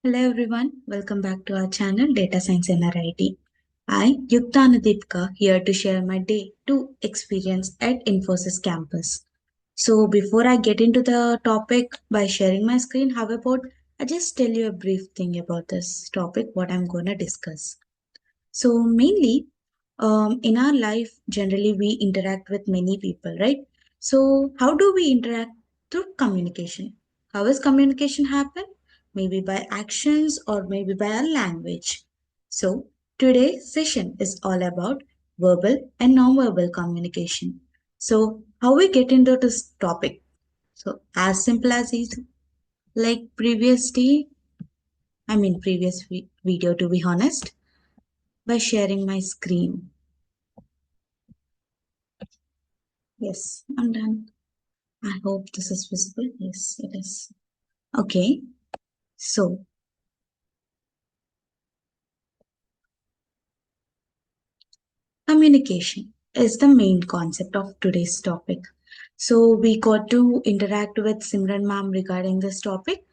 Hello everyone, welcome back to our channel Data Science and RIT. I, Anudeepika, here to share my day 2 experience at Infosys campus. So before I get into the topic by sharing my screen, how about I just tell you a brief thing about this topic, what I'm going to discuss. So mainly, in our life, generally we interact with many people, right? So how do we interact? Through communication. How does communication happen? Maybe by actions or maybe by our language. So today's session is all about verbal and non-verbal communication. So how we get into this topic? So as simple as is like previous video to be honest, by sharing my screen. Yes, I'm done. I hope this is visible. Yes, it is. Okay, so communication is the main concept of today's topic. So we got to interact with Simran ma'am regarding this topic.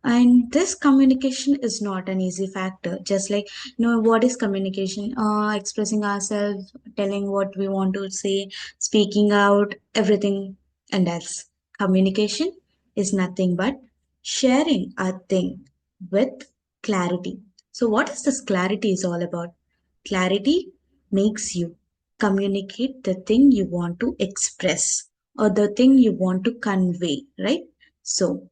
And this communication is not an easy factor. Just like, what is communication? Expressing ourselves, telling what we want to say, speaking out, everything and else. Communication is nothing but sharing a thing with clarity. So what is this clarity is all about? Clarity makes you communicate the thing you want to express or the thing you want to convey, right? So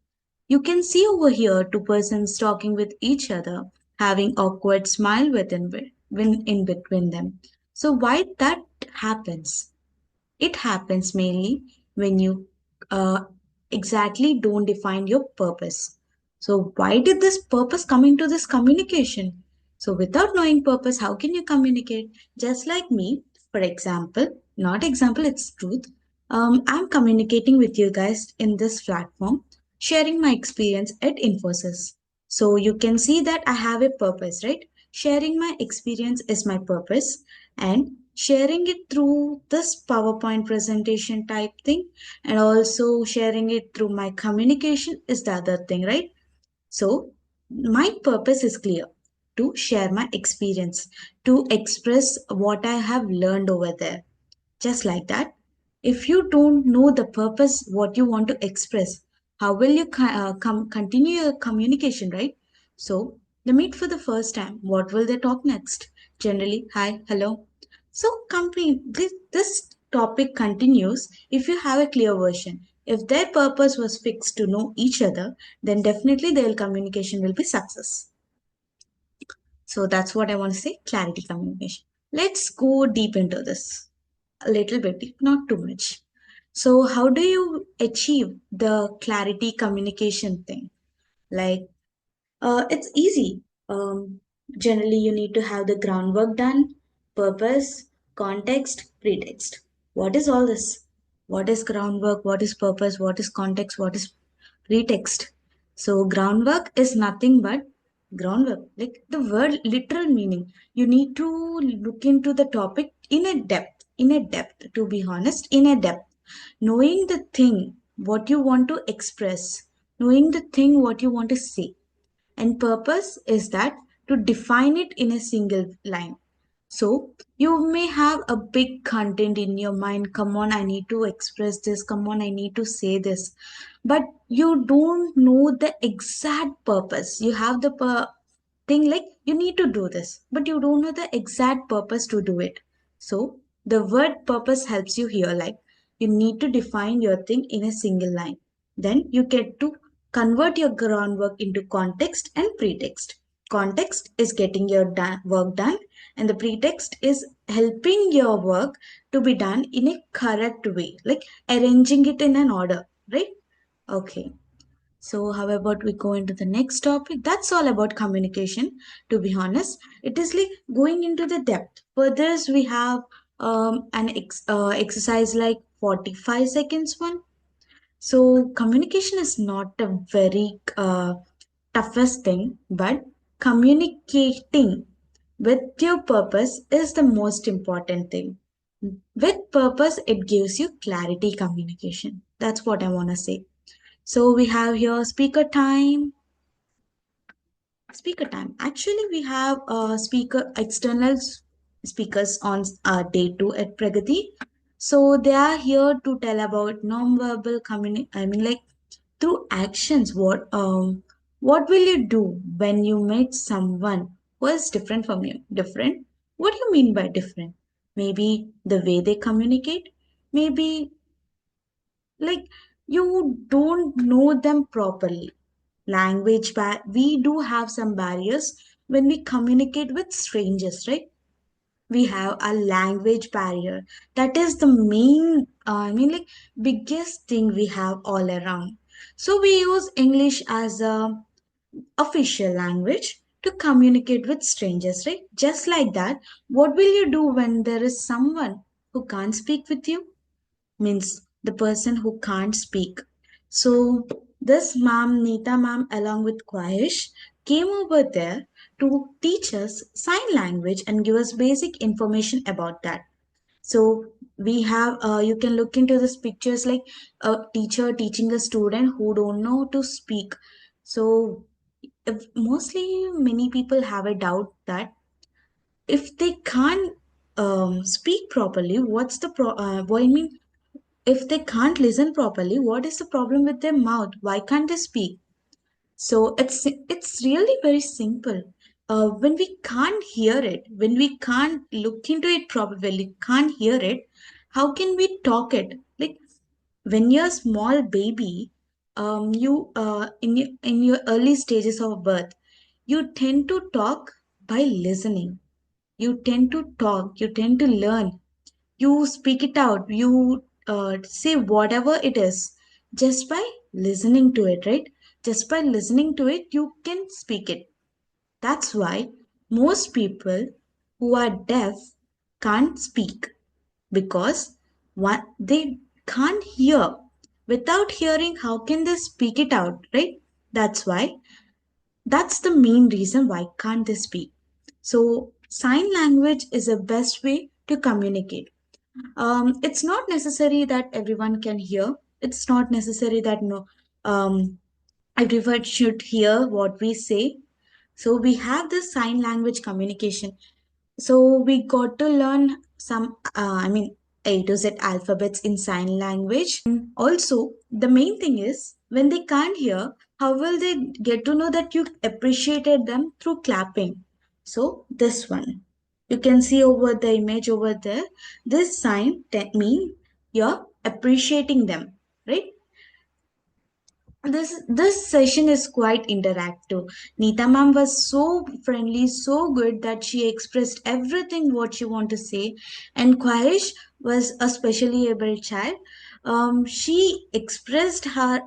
you can see over here two persons talking with each other, having awkward smile in between them. So why that happens? It happens mainly when you uh, exactly don't define your purpose. So why did this purpose come into this communication? So without knowing purpose, how can you communicate? Just like me, for example, not example, it's truth. I'm communicating with you guys in this platform, sharing my experience at Infosys. So you can see that I have a purpose, right? Sharing my experience is my purpose, and sharing it through this PowerPoint presentation type thing, and also sharing it through my communication is the other thing, right? So, my purpose is clear to share my experience, to express what I have learned over there. Just like that, if you don't know the purpose, what you want to express, how will you continue your communication, right? So, they meet for the first time. What will they talk next? Generally, hi, hello. So, this topic continues if you have a clear version. If their purpose was fixed to know each other, then definitely their communication will be success. So that's what I want to say, clarity communication. Let's go deep into this. A little bit deep, not too much. So how do you achieve the clarity communication thing? Like, it's easy. Generally, you need to have the groundwork done, purpose, context, pretext. What is all this? What is groundwork? What is purpose? What is context? What is pretext? So, groundwork is nothing but groundwork, like the word literal meaning. You need to look into the topic in a depth, to be honest, in a depth. Knowing the thing, what you want to express, knowing the thing, what you want to say, and purpose is that to define it in a single line. So you may have a big content in your mind. Come on, I need to express this. Come on, I need to say this. But you don't know the exact purpose. You have the thing like you need to do this, but you don't know the exact purpose to do it. So the word purpose helps you here. Like you need to define your thing in a single line. Then you get to convert your groundwork into context and pretext. Context is getting your work done, and the pretext is helping your work to be done in a correct way, like arranging it in an order, right? Okay. So, how about we go into the next topic? That's all about communication. To be honest, it is like going into the depth. For this, we have an exercise like 45 seconds one. So, communication is not a very toughest thing, but communicating with your purpose is the most important thing. With purpose, it gives you clarity communication. That's what I want to say. So we have here speaker time. Speaker time. Actually, we have speakers on day two at Pragati. So they are here to tell about non-verbal I mean, like through actions. What will you do when you meet someone who is different from you? Different? What do you mean by different? Maybe the way they communicate. Maybe like you don't know them properly. We do have some barriers when we communicate with strangers, right? We have a language barrier. That is the main like biggest thing we have all around. So we use English as a official language to communicate with strangers, right? Just like that, what will you do when there is someone who can't speak with you? Means the person who can't speak. So this ma'am, Nita ma'am, along with Quaish, came over there to teach us sign language and give us basic information about that. So we have, you can look into these pictures like a teacher teaching a student who don't know to speak. So if mostly many people have a doubt that if they can't speak properly, what I mean, if they can't listen properly, what is the problem with their mouth? Why can't they speak? So it's really very simple. When we can't hear it, when we can't look into it properly, can't hear it, how can we talk it? Like when you're a small baby, you in your early stages of birth, you tend to talk by listening. You tend to talk. You tend to learn. You speak it out. You say whatever it is just by listening to it, right? Just by listening to it, you can speak it. That's why most people who are deaf can't speak because what they can't hear. Without hearing, how can they speak it out, right? That's why that's the main reason why can't they speak. So sign language is the best way to communicate. It's not necessary that everyone can hear. It's not necessary that no everyone should hear what we say. So we have this sign language communication. So we got to learn some, A to Z alphabets in sign language. Also, the main thing is when they can't hear, how will they get to know that you appreciated them through clapping? So, this one. You can see over the image over there. This sign mean you're appreciating them, right? This session is quite interactive. Neeta ma'am was so friendly, so good that she expressed everything what she want to say. And Quaish was a specially able child. She expressed her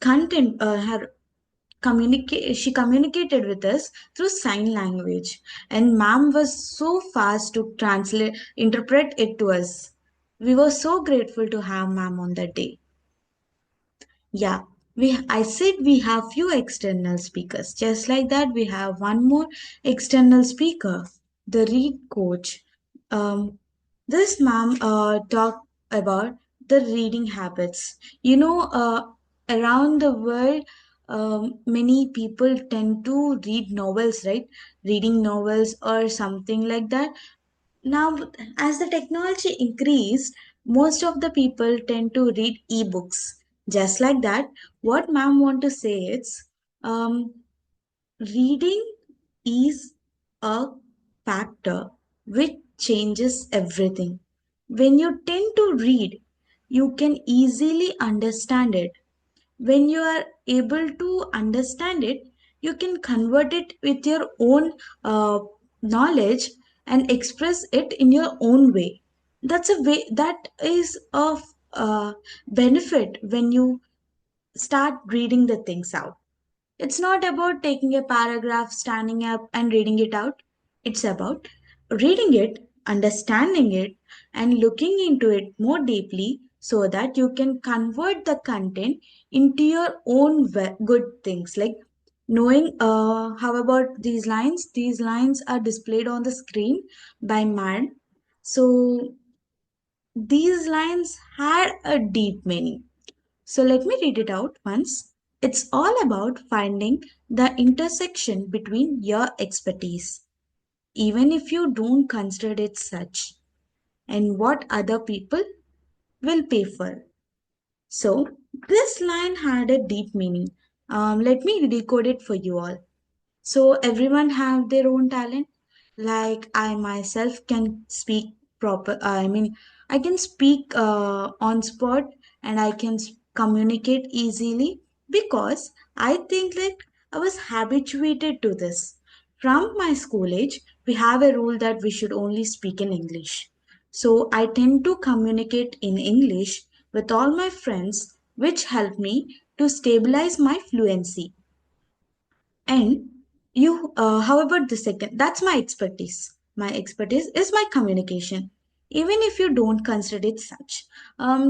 content, her communicate. She communicated with us through sign language, and ma'am was so fast to translate, interpret it to us. We were so grateful to have ma'am on that day. Yeah, I said we have few external speakers. Just like that, we have one more external speaker, the read coach. Um, this ma'am talk about the reading habits. Around the world, many people tend to read novels, right? Reading novels or something like that. Now, as the technology increased, most of the people tend to read ebooks. Just like that, what ma'am want to say is, um, reading is a factor which changes everything. When you tend to read, you can easily understand it. When you are able to understand it, you can convert it with your own knowledge and express it in your own way. That's a way that is of benefit when you start reading the things out. It's not about taking a paragraph, standing up, and reading it out. It's about reading it, understanding it, and looking into it more deeply so that you can convert the content into your own good things. Like knowing how about these lines? These lines are displayed on the screen by man. So these lines had a deep meaning. So let me read it out once. It's all about finding the intersection between your expertise, even if you don't consider it such, and what other people will pay for. So, this line had a deep meaning. Let me decode it for you all. So everyone have their own talent. Like I myself can speak proper. I mean, I can speak on spot, and I can communicate easily because I think like I was habituated to this. From my school age, we have a rule that we should only speak in English. So I tend to communicate in English with all my friends, which help me to stabilize my fluency. And you, how about the second? That's my expertise. My expertise is my communication, even if you don't consider it such.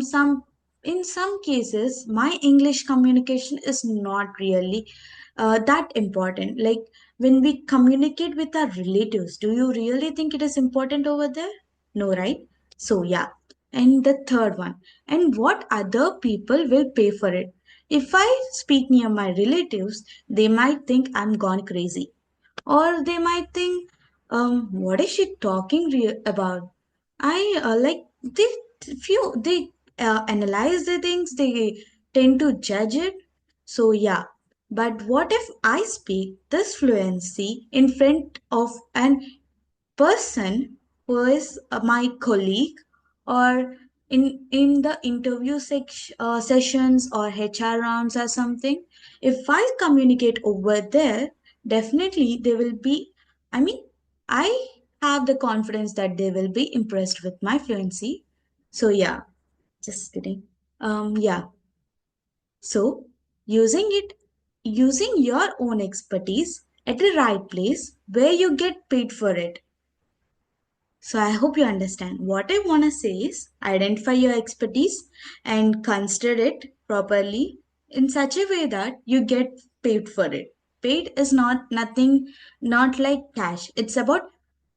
Some in some cases, my English communication is not really that important. Like when we communicate with our relatives, do you really think it is important over there? No, right? So yeah. And the third one, and what other people will pay for it? If I speak near my relatives, they might think I'm gone crazy. Or they might think, what is she talking about? I they analyze the things, they tend to judge it. So yeah. But what if I speak this fluency in front of an person who is my colleague, or in the interview sessions or HR rounds or something? If I communicate over there, definitely they will be, I mean, I have the confidence that they will be impressed with my fluency. So yeah, just kidding. Yeah. So using it, using your own expertise at the right place where you get paid for it. So I hope you understand. What I want to say is identify your expertise and consider it properly in such a way that you get paid for it. Paid is not nothing, not like cash. It's about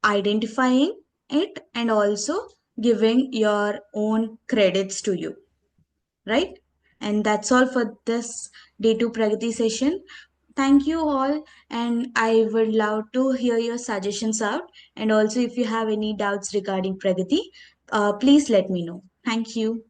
identifying it and also giving your own credits to you, right? And that's all for this day 2 Pragati session. Thank you all, and I would love to hear your suggestions out. And also, if you have any doubts regarding Pragati, please let me know. Thank you.